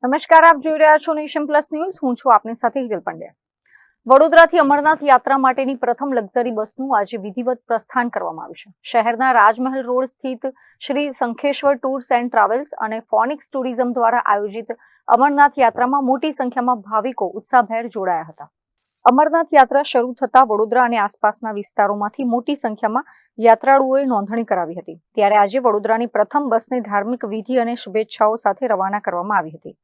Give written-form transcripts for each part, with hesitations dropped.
નમસ્કાર, આપ જોઈ રહ્યા છો નેશન પ્લસ ન્યૂઝ. હું છું આપની સાથે હિરલ પંડ્યા. વડોદરાથી અમરનાથ યાત્રા માટેની પ્રથમ લક્ઝરી બસનું આજે વિધિવત પ્રસ્થાન કરવામાં આવ્યું છે. શહેરના રાજમહેલ રોડ સ્થિત Shri Shankheshwar tours and travels અને ફોનિક્સ ટુરિઝમ દ્વારા આયોજિત અમરનાથ યાત્રામાં મોટી સંખ્યામાં ભાવિકો ઉત્સાહભેર જોડાયા હતા. અમરનાથ યાત્રા શરૂ થતા વડોદરા અને આસપાસના વિસ્તારોમાંથી મોટી સંખ્યામાં યાત્રાળુઓએ નોંધણી કરાવી હતી. ત્યારે આજે વડોદરાની પ્રથમ બસને ધાર્મિક વિધિ અને શુભેચ્છાઓ સાથે રવાના કરવામાં આવી હતી.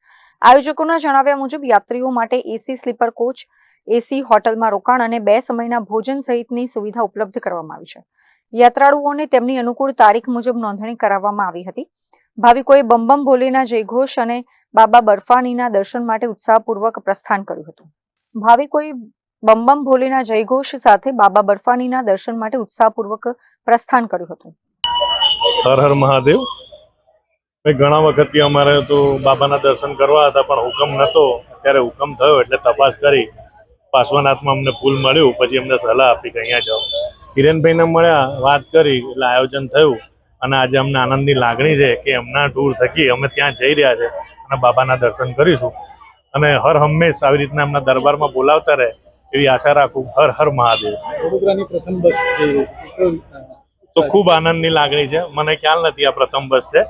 આયોજકોના જણાવ્યા મુજબ યાત્રીઓ માટે એસી સ્લીપર કોચ, એસી હોટલમાં રોકાણ અને 2 સમયના ભોજન સહિતની સુવિધા ઉપલબ્ધ કરવામાં આવી છે. યાત્રાળુઓને તેમની અનુકૂળ તારીખ મુજબ નોંધણી કરાવવામાં આવી હતી. ભાવિકોએ બમ બમ ભોલેના જયઘોષ અને બાબા બર્ફાનીના દર્શન માટે ઉત્સાહપૂર્વક પ્રસ્થાન કર્યું હતું. ભાવિકોએ બમ બમ ભોલેના જયઘોષ સાથે બાબા બર્ફાનીના દર્શન માટે ઉત્સાહપૂર્વક પ્રસ્થાન કર્યું હતું. હર હર મહાદેવ. ઘણા વખતથી અમારે તો બાબાના દર્શન કરવા હતા, પણ હુકમ નહોતો. ત્યારે હુકમ થયો એટલે તપાસ કરી પાર્શ્વનાથમાં અમને પુલ મળ્યું. પછી અમને સલાહ આપી કે અહીંયા જાઓ. હિરેનભાઈને મળ્યા, વાત કરી એટલે આયોજન થયું. અને આજે અમને આનંદની લાગણી છે કે એમના ટૂર થકી અમે ત્યાં જઈ રહ્યા છે અને બાબાના દર્શન કરીશું. અને હર હંમેશ આવી રીતના એમના દરબારમાં બોલાવતા રહે એવી આશા રાખું. હર હર મહાદેવ. વડોદરાની પ્રથમ બસ જઈ રહી છે તો ખૂબ આનંદની લાગણી છે. મને ખ્યાલ નથી આ પ્રથમ બસ છે,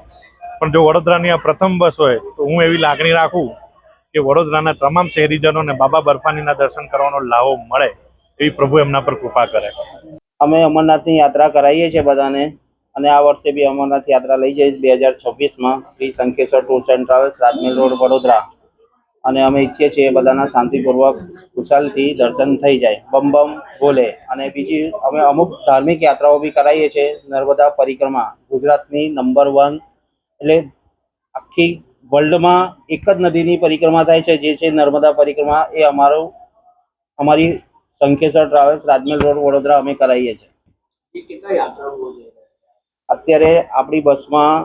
પણ જો વડોદરાની આ પ્રથમ બસ હોય તો હું એવી લાગણી રાખું કે વડોદરાના તમામ શહેરીજનોને બાબા બર્ફાનીના દર્શન કરવાનો લાવો મળે એવી પ્રભુ એમના પર કૃપા કરે. અમે અમરનાથની યાત્રા કરાવીએ છીએ બધાને, અને આ વર્ષે બી અમરનાથ યાત્રા લઈ જઈશ 2026માં Shri Shankheshwar tours and travels, Rajmahal road, Vadodara. અને અમે ઈચ્છીએ છીએ બધાના શાંતિપૂર્વક કુશલથી દર્શન થઈ જાય. બમ બમ બોલે. અને બીજી અમે અમુક ધાર્મિક યાત્રાઓ બી કરાવીએ છીએ. નર્મદા પરિક્રમા ગુજરાતની નંબર 1, એટલે આખી વર્લ્ડમાં એક જ નદીની પરિક્રમા થાય છે, જે છે નર્મદા પરિક્રમા. એ અમારી શંખેશ્વર ટ્રાવેલ્સ, રાજમહેલ રોડ, વડોદરા અમે કરાવીએ છીએ. અત્યારે આપણી બસમાં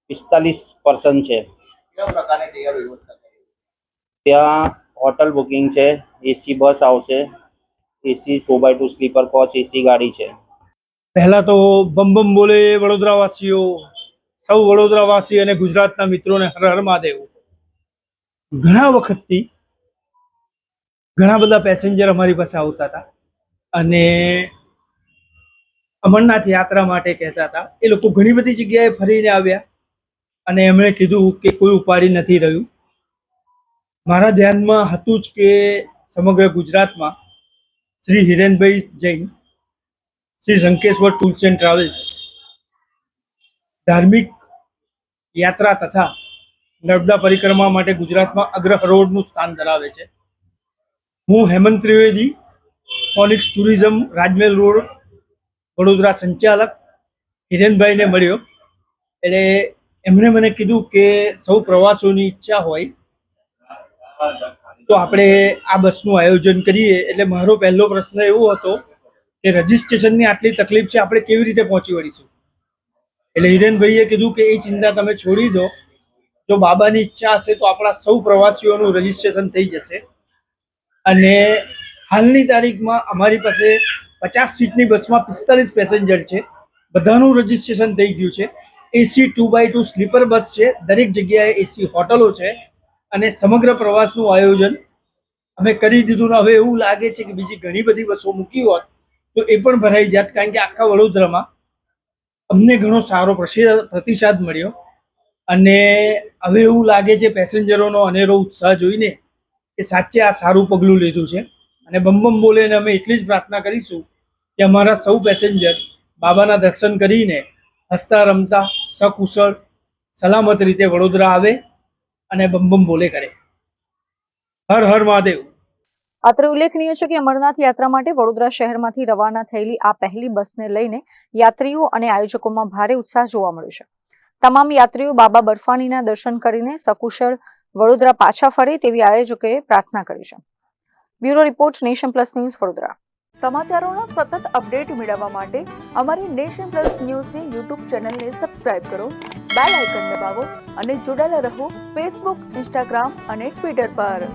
45 પર્સન છે. ત્યાં હોટલ બુકિંગ છે, એસી બસ આવશે, એસી 2x2 સ્લીપર કોચ, એસી ગાડી છે. પહેલા તો બમ બમ બોલે વડોદરાવાસીઓ, સૌ વડોદરાવાસી અને ગુજરાતના મિત્રોને હર હર મહાદેવ. ઘણા વખતથી ઘણા બધા પેસેન્જર અમારી પાસે આવતા હતા અને અમરનાથ યાત્રા માટે કહેતા હતા. એ લોકો ઘણી બધી જગ્યાએ ફરીને આવ્યા અને એમણે કીધું કે કોઈ ઉપાડી નથી રહ્યું. મારા ધ્યાનમાં હતું જ કે સમગ્ર ગુજરાતમાં Shri Hirenbhai Jain, Shri Shankheshwar tours and travels ધાર્મિક યાત્રા તથા નર્મદા પરિક્રમા માટે ગુજરાતમાં અગ્રહરોળનું સ્થાન ધરાવે છે. હું Hemant Trivedi, Phoenix tourism, Rajmahal road, Vadodara સંચાલક હિરેનભાઈને મળ્યો. એટલે એમણે મને કીધું કે સૌ પ્રવાસીઓની ઈચ્છા હોય તો આપણે આ બસનું આયોજન કરીએ. એટલે મારો પહેલો પ્રશ્ન એવો હતો કે રજિસ્ટ્રેશનની આટલી તકલીફ છે, આપણે કેવી રીતે પહોંચી વળીશું? એટલે હિરેનભાઈએ કીધું કે એ ચિંતા તમે છોડી દો, જો બાબાની ઈચ્છા હશે તો આપણા સૌ પ્રવાસીઓનું રજિસ્ટ્રેશન થઈ જશે. અને હાલની તારીખમાં અમારી પાસે 50 સીટની બસમાં 45 પેસેન્જર છે. બધાનું રજિસ્ટ્રેશન થઈ ગયું છે. એસી 2x2 સ્લીપર બસ છે, દરેક જગ્યાએ એસી હોટલો છે અને સમગ્ર પ્રવાસનું આયોજન અમે કરી દીધું. હવે એવું લાગે છે કે બીજી ઘણી બધી બસો મૂકી હોત તો એ પણ ભરાઈ જાત, કારણ કે આખા વડોદરામાં અમને ઘણો સારો પ્રતિસાદ મળ્યો. અને હવે એવું લાગે છે પેસેન્જરોનો અનેરો ઉત્સાહ જોઈને કે સાચે આ સારું પગલું લીધું છે. અને બમ બમ બોલેને અમે એટલી જ પ્રાર્થના કરીશું કે અમારા સૌ પેસેન્જર બાબાના દર્શન કરીને હસતા રમતા સકુશળ સલામત રીતે વડોદરા આવે અને બમ બમ બોલે કરે. હર હર મહાદેવ. અત્રે ઉલ્લેખનીય છે કે અમરનાથ યાત્રા માટે વડોદરા શહેરમાંથી રવાના થયેલી આ પહેલી બસને લઈને યાત્રીઓ અને આયોજકોમાં ભારે ઉત્સાહ જોવા મળ્યો છે. તમામ યાત્રીઓ બાબા બર્ફાનીના દર્શન કરીને સકુશળ વડોદરા પાછા ફરે તેવી આયોજકોએ પ્રાર્થના કરી છે. Bureau report, nation plus news, Vadodara. સમાચારોના સતત અપડેટ મેળવવા માટે અમારી નેશન પ્લસ ન્યૂઝની યુટ્યુબ ચેનલને સબસ્ક્રાઇબ કરો, બેલ આઇકન દબાવો અને જોડાયેલા રહો ફેસબુક, ઇન્સ્ટાગ્રામ અને ટ્વિટર પર.